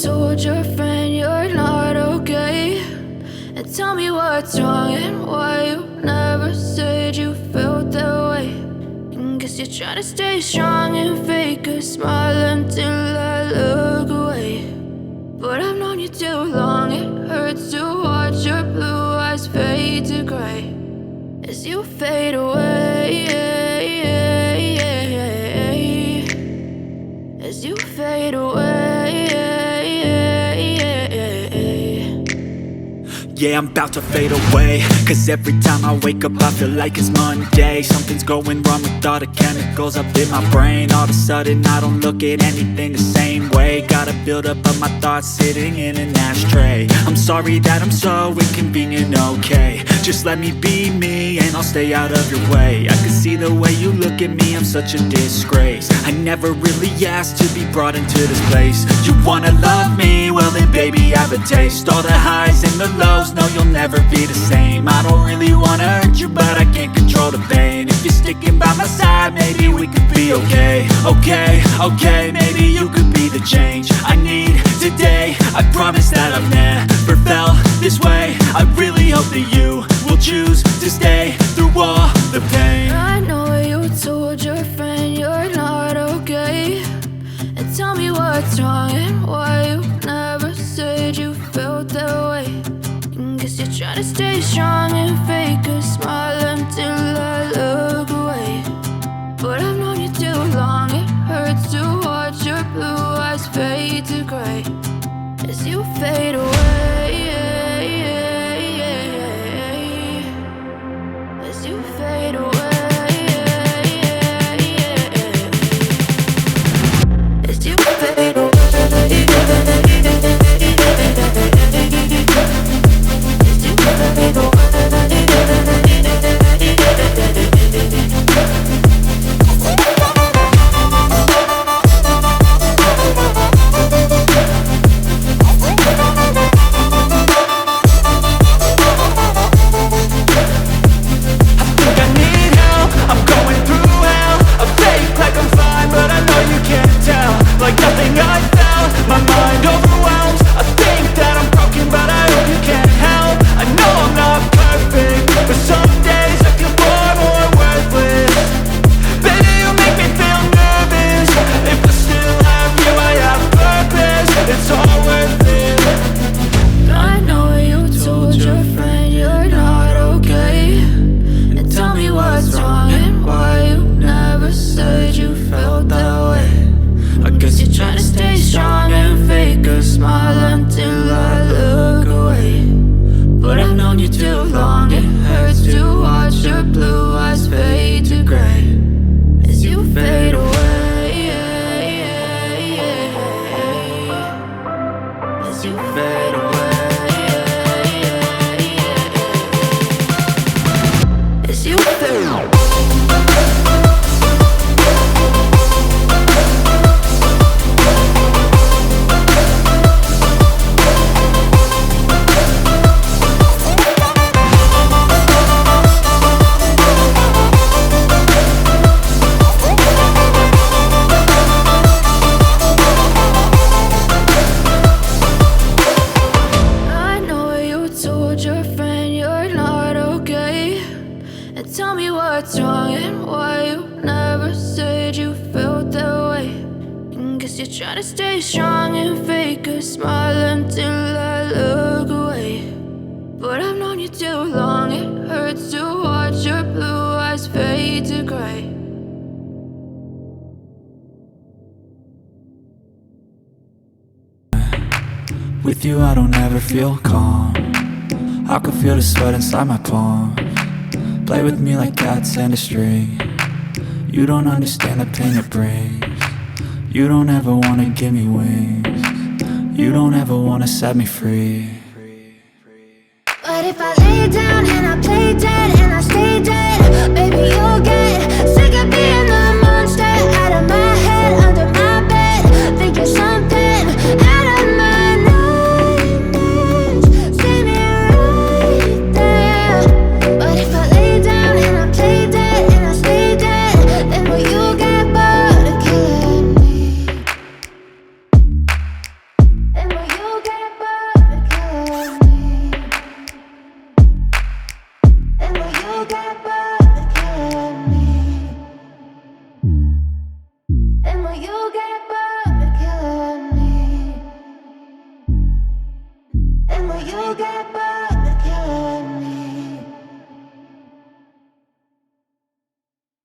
told your friend you're not okay, and tell me what's wrong and why you never said you felt that way. And guess you're trying to stay strong and fake a smile until I look away. But I've known you too long, it hurts to watch your blue eyes fade to gray as you fade away, as you fade away. Yeah, I'm about to fade away, cause every time I wake up I feel like it's Monday. Something's going wrong with all the chemicals up in my brain. All of a sudden I don't look at anything the same way. Gotta build up of my thoughts sitting in an ashtray. I'm sorry that I'm so inconvenient, okay. Just let me be me and I'll stay out of your way. I can see the way you look at me, I'm such a disgrace. I never really asked to be brought into this place. You wanna love me? Well then baby I have a taste. All the highs and the lows, no you'll never be the same. I don't really wanna hurt you but I can't control the pain. If you're sticking by my side maybe we could be okay. Okay, maybe you could be the change I need today. I promise that I've never felt this way. I really hope that you will choose to stay through all the pain. I know you told your friend you're not okay, and tell me what's wrong and why you never said you felt that way. And guess you're trying to stay strong and fake a smile until I look away. But I've known you too long, it hurts to watch your blue eyes fade to gray as you fade away, as you fade away, as you fade away. Try to stay strong and fake a smile until I look away. But I've known you too long, it hurts to watch your blue eyes fade to gray. With you I don't ever feel calm. I can feel the sweat inside my palm. Play with me like cats and a string. You don't understand the pain it brings. You don't ever wanna give me wings. You don't ever wanna set me free. But if I lay down and I play dead and I stay dead, baby you'll get sick of being the monster out of my head, under my bed, thinking something out of my nightmares. See me right there. But if I lay down and I play dead and I stay dead, then will you get bored of killing me? Then you'll get burned.